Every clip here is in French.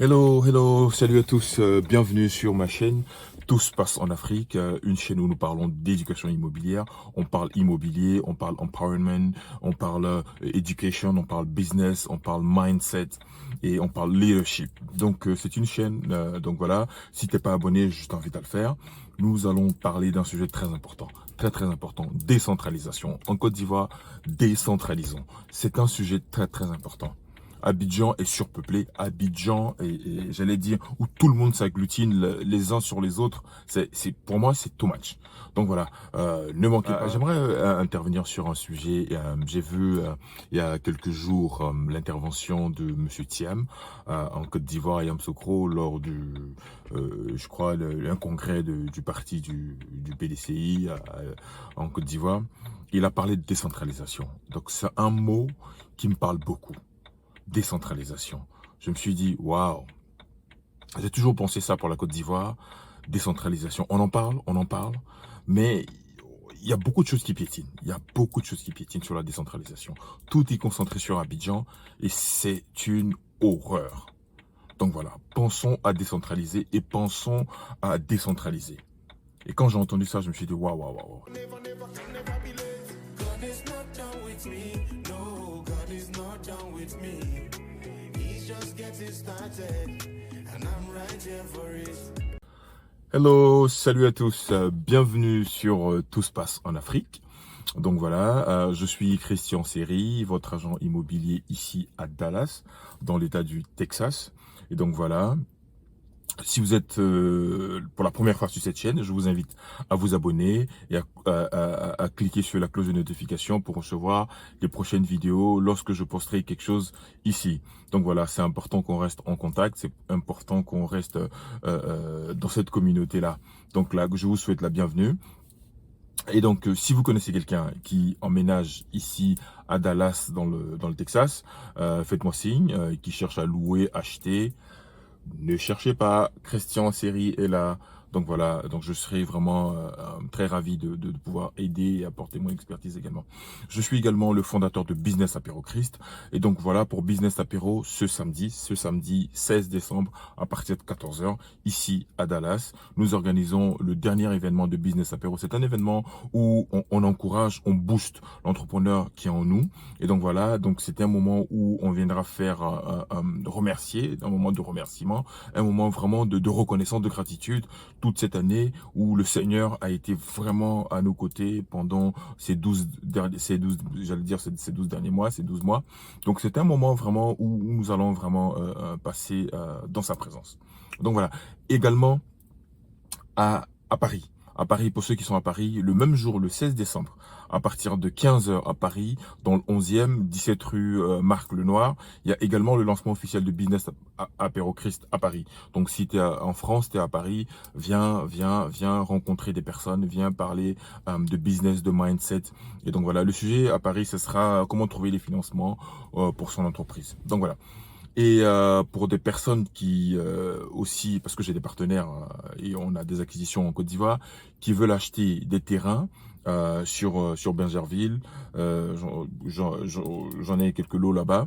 Hello, hello, salut à tous, bienvenue sur ma chaîne. Tout se passe en Afrique, une chaîne où nous parlons d'éducation immobilière. On parle immobilier, on parle empowerment, on parle education, on parle business, on parle mindset et on parle leadership. Donc c'est une chaîne, donc voilà, si t'es pas abonné, je t'invite à le faire. Nous allons parler d'un sujet très important, très important, décentralisation. En Côte d'Ivoire, décentralisons. C'est un sujet très important. Abidjan est surpeuplé. Abidjan, et j'allais dire, où tout le monde s'agglutine les uns sur les autres. Pour moi, c'est too much. Donc voilà, ne manquez pas. J'aimerais intervenir sur un sujet. J'ai vu il y a quelques jours l'intervention de Monsieur Thiam en Côte d'Ivoire à Yamoussoukro lors je crois, un congrès du parti du PDCI en Côte d'Ivoire. Il a parlé de décentralisation. Donc c'est un mot qui me parle beaucoup. Décentralisation. Je me suis dit, waouh, j'ai toujours pensé ça pour la Côte d'Ivoire, décentralisation. On en parle, mais il y a beaucoup de choses qui piétinent. Il y a beaucoup de choses qui piétinent sur la décentralisation. Tout est concentré sur Abidjan et c'est une horreur. Donc voilà, pensons à décentraliser et pensons à décentraliser. Et quand j'ai entendu ça, je me suis dit, waouh, waouh, waouh. Hello, salut à tous, bienvenue sur Tout se passe en Afrique. Donc voilà, je suis Christian Seri, votre agent immobilier ici à Dallas, dans l'état du Texas. Et donc voilà, si vous êtes pour la première fois sur cette chaîne, je vous invite à vous abonner et à cliquer sur la cloche de notification pour recevoir les prochaines vidéos lorsque je posterai quelque chose ici. Donc voilà, c'est important qu'on reste en contact, c'est important qu'on reste dans cette communauté-là. Donc là, je vous souhaite la bienvenue. Et donc, si vous connaissez quelqu'un qui emménage ici à Dallas, dans le Texas, faites-moi signe, qui cherche à louer, acheter. Ne cherchez pas, Christian Seri est là. Donc voilà, donc je serai vraiment très ravi de pouvoir aider et apporter mon expertise également. Je suis également le fondateur de Business Apéro Christ. Et donc voilà, pour Business Apéro, ce samedi 16 décembre, à partir de 14 h ici à Dallas, nous organisons le dernier événement de Business Apéro. C'est un événement où on encourage, on booste l'entrepreneur qui est en nous. Et donc voilà, donc c'est un moment où on viendra faire remercier, un moment de remerciement, un moment vraiment de reconnaissance, de gratitude, toute cette année où le Seigneur a été vraiment à nos côtés pendant j'allais dire ces 12 derniers mois, ces 12 mois. Donc c'est un moment vraiment où nous allons vraiment passer dans sa présence. Donc voilà, également à Paris. À Paris, pour ceux qui sont à Paris, le même jour, le 16 décembre, à partir de 15 h à Paris, dans le 11e, 17 rue Marc Lenoir, il y a également le lancement officiel de Business Apéro Christ à Paris. Donc si tu es en France, tu es à Paris, viens rencontrer des personnes, viens parler de business, de mindset. Et donc voilà, le sujet à Paris, ce sera comment trouver les financements pour son entreprise. Donc voilà. Et pour des personnes qui aussi, parce que j'ai des partenaires et on a des acquisitions en Côte d'Ivoire, qui veulent acheter des terrains sur Bergerville, j'en ai quelques lots là-bas.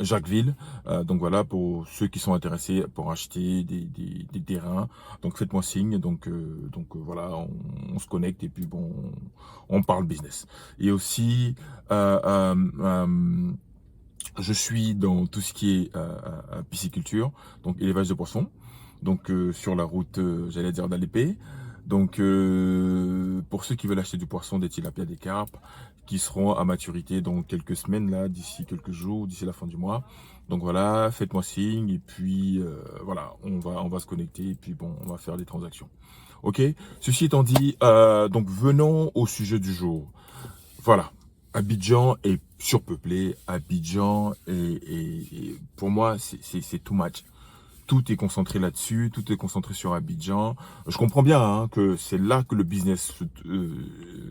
Jacquesville, donc voilà, pour ceux qui sont intéressés pour acheter des terrains, donc faites-moi signe, voilà, on se connecte et puis bon, on parle business. Et aussi je suis dans tout ce qui est pisciculture, donc élevage de poissons, donc sur la route, j'allais dire d'Alépé. Donc pour ceux qui veulent acheter du poisson, des tilapia, des carpes, qui seront à maturité dans quelques semaines, là, d'ici quelques jours, d'ici la fin du mois. Donc voilà, faites-moi signe et puis voilà, on va se connecter et puis bon, on va faire des transactions. Ok. Ceci étant dit, donc venons au sujet du jour. Voilà. Abidjan est surpeuplé. Abidjan et pour moi, c'est too much. Tout est concentré là-dessus, tout est concentré sur Abidjan. Je comprends bien hein, que c'est là que le business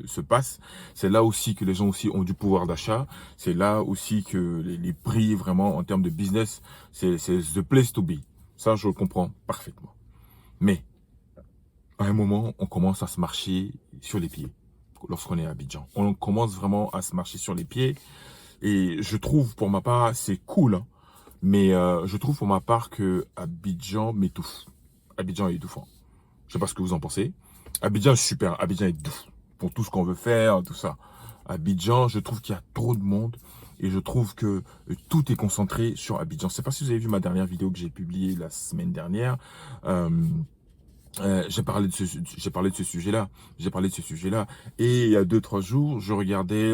se passe. C'est là aussi que les gens aussi ont du pouvoir d'achat. C'est là aussi que les prix vraiment en termes de business, c'est the place to be. Ça, je le comprends parfaitement. Mais à un moment, on commence à se marcher sur les pieds lorsqu'on est à Abidjan. On commence vraiment à se marcher sur les pieds. Et je trouve, pour ma part, c'est cool. Hein. Mais je trouve pour ma part que Abidjan m'étouffe. Abidjan est étouffant. Je sais pas ce que vous en pensez. Abidjan est super. Abidjan est doux pour tout ce qu'on veut faire, tout ça. Abidjan, je trouve qu'il y a trop de monde et je trouve que tout est concentré sur Abidjan. Je sais pas si vous avez vu ma dernière vidéo que j'ai publiée la semaine dernière. Euh, j'ai parlé de ce sujet-là. J'ai parlé de ce sujet-là. Et il y a 2-3 jours, je regardais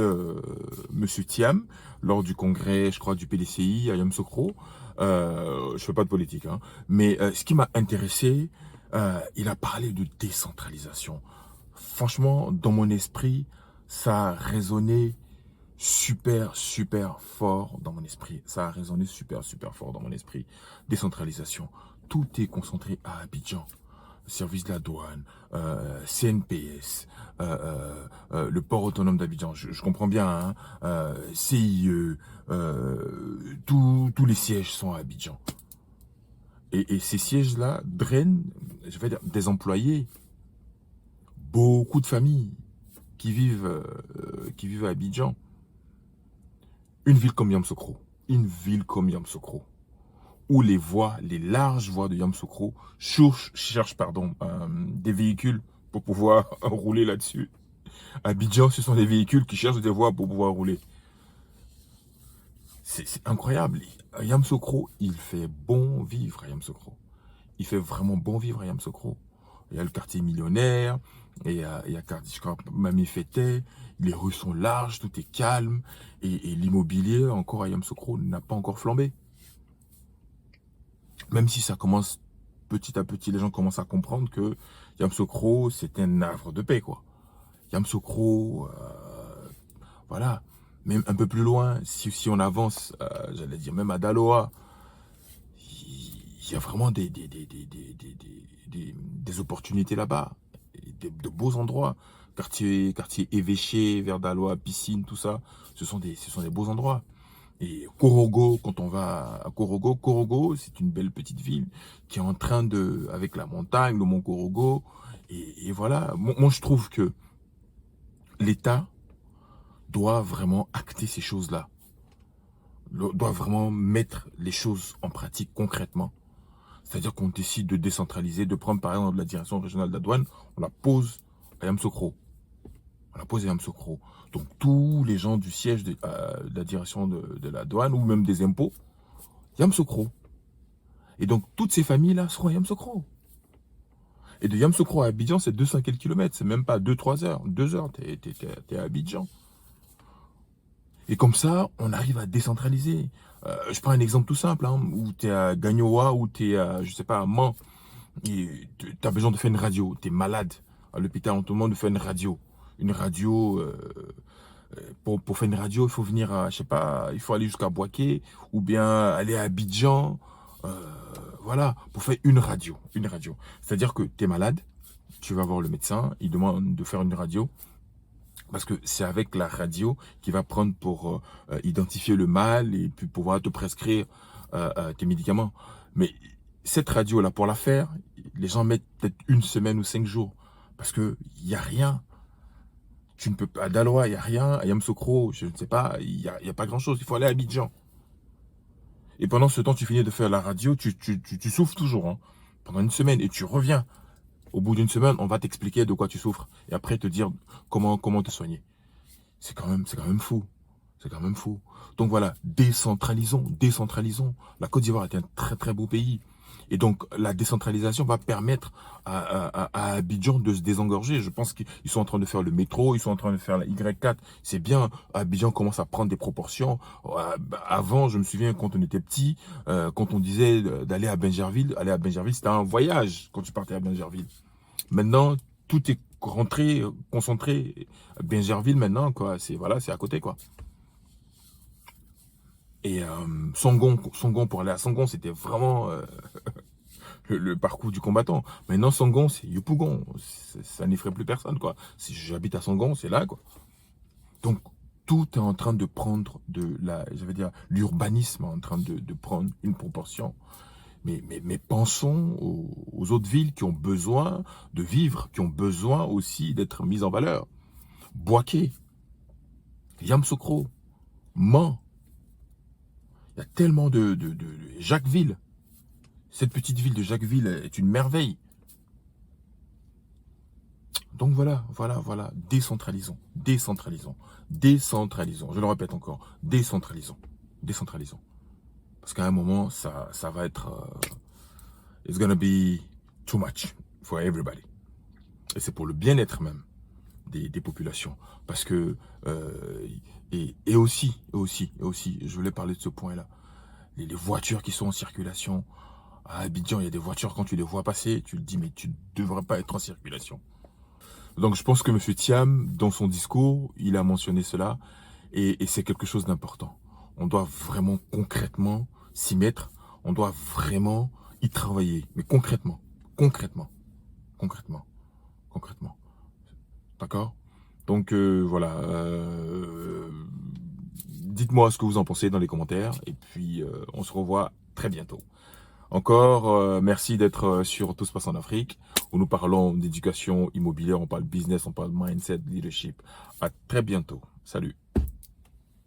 Monsieur Thiam lors du congrès, je crois, du PDCI à Yamoussoukro. Je fais pas de politique, hein. Mais ce qui m'a intéressé, il a parlé de décentralisation. Franchement, dans mon esprit, ça a résonné super, super fort dans mon esprit. Ça a résonné super, super fort dans mon esprit. Décentralisation. Tout est concentré à Abidjan. Service de la douane, CNPS, le port autonome d'Abidjan, je comprends bien, hein, CIE, tous les sièges sont à Abidjan. Et ces sièges-là drainent, je vais dire, des employés, beaucoup de familles qui vivent à Abidjan. Une ville comme Yamoussoukro, où les voies, les larges voies de Yamoussoukro cherchent des véhicules pour pouvoir rouler là-dessus. Abidjan, ce sont des véhicules qui cherchent des voies pour pouvoir rouler. C'est incroyable. Yamoussoukro, il fait bon vivre à Yamoussoukro. Il fait vraiment bon vivre à Yamoussoukro. Il y a le quartier millionnaire, et il y a je crois, Mami Fete, les rues sont larges, tout est calme, et l'immobilier encore à Yamoussoukro n'a pas encore flambé. Même si ça commence petit à petit, les gens commencent à comprendre que Yamoussoukro, c'est un havre de paix, quoi. Yamoussoukro, voilà. Même un peu plus loin, si on avance, j'allais dire même à Daloa, il y a vraiment des opportunités là-bas, de beaux endroits. Quartier évêché, vers Daloa, piscine, tout ça, ce sont des beaux endroits. Et Korogo, quand on va à Korogo, c'est une belle petite ville qui est en train de, avec la montagne, le mont Korogo, et voilà. Moi, je trouve que l'État doit vraiment acter ces choses-là, doit vraiment mettre les choses en pratique concrètement. C'est-à-dire qu'on décide de décentraliser, de prendre par exemple la direction régionale de la douane, on la pose à Yamoussoukro. On la pose à Yamoussoukro. Donc tous les gens du siège de la direction de la douane ou même des impôts, Yamoussoukro. Et donc toutes ces familles-là seront à Yamoussoukro. Et de Yamoussoukro à Abidjan, c'est 200 quelques kilomètres, c'est même pas 2-3 heures. 2 heures, t'es à Abidjan. Et comme ça, on arrive à décentraliser. Je prends un exemple tout simple, hein, où tu es à Gagnoa, ou tu es à, je sais pas, à Mans, et tu as besoin de faire une radio, tu es malade. À l'hôpital, on te demande de faire une radio. Une radio, pour faire une radio, il faut venir à, je sais pas, il faut aller jusqu'à Boaké, ou bien aller à Abidjan, voilà, pour faire une radio. Une radio. C'est-à-dire que tu es malade, tu vas voir le médecin, il demande de faire une radio, parce que c'est avec la radio qu'il va prendre pour identifier le mal et puis pouvoir te prescrire tes médicaments. Mais cette radio-là, pour la faire, les gens mettent peut-être 1 semaine ou 5 jours. Parce que il n'y a rien. Tu ne peux pas. À Daloa, il n'y a rien. À Yamoussoukro, je ne sais pas, il n'y a pas grand-chose. Il faut aller à Abidjan. Et pendant ce temps, tu finis de faire la radio, tu souffres toujours, hein, pendant 1 semaine. Et tu reviens. Au bout d'1 semaine, on va t'expliquer de quoi tu souffres. Et après, te dire comment te soigner. C'est quand même fou. C'est quand même fou. Donc voilà, décentralisons. La Côte d'Ivoire est un très très beau pays. Et donc la décentralisation va permettre à Abidjan de se désengorger. Je pense qu'ils sont en train de faire le métro, ils sont en train de faire la Y4. C'est bien, Abidjan commence à prendre des proportions. Avant, je me souviens quand on était petit, quand on disait d'aller à Bingerville, c'était un voyage quand tu partais à Bingerville. Maintenant, tout est rentré, concentré. Bingerville maintenant, quoi. C'est voilà, c'est à côté, quoi. Et Songon, pour aller à Songon, c'était vraiment le parcours du combattant. Maintenant, Songon, c'est Yopougon. Ça n'effraie plus personne, quoi. Si j'habite à Songon, c'est là, quoi. Donc, tout est en train de prendre l'urbanisme est en train de prendre une proportion. Mais pensons aux autres villes qui ont besoin de vivre, qui ont besoin aussi d'être mises en valeur. Boaké, Yamoussoukro, Mans. Il y a tellement de Jacquesville. Cette petite ville de Jacquesville est une merveille. Donc voilà. Décentralisons. Je le répète encore. Décentralisons. Parce qu'à un moment, ça va être... it's gonna be too much for everybody. Et c'est pour le bien-être même des populations. Parce que... et aussi, je voulais parler de ce point-là. Les voitures qui sont en circulation. À Abidjan, il y a des voitures, quand tu les vois passer, tu te dis, mais tu ne devrais pas être en circulation. Donc je pense que M. Thiam, dans son discours, il a mentionné cela. Et c'est quelque chose d'important. On doit vraiment concrètement s'y mettre. On doit vraiment y travailler. Mais concrètement. D'accord? Donc voilà. Dites-moi ce que vous en pensez dans les commentaires. Et puis on se revoit très bientôt. Encore, merci d'être sur Tout se passe en Afrique, où nous parlons d'éducation immobilière, on parle business, on parle mindset, leadership. À très bientôt. Salut.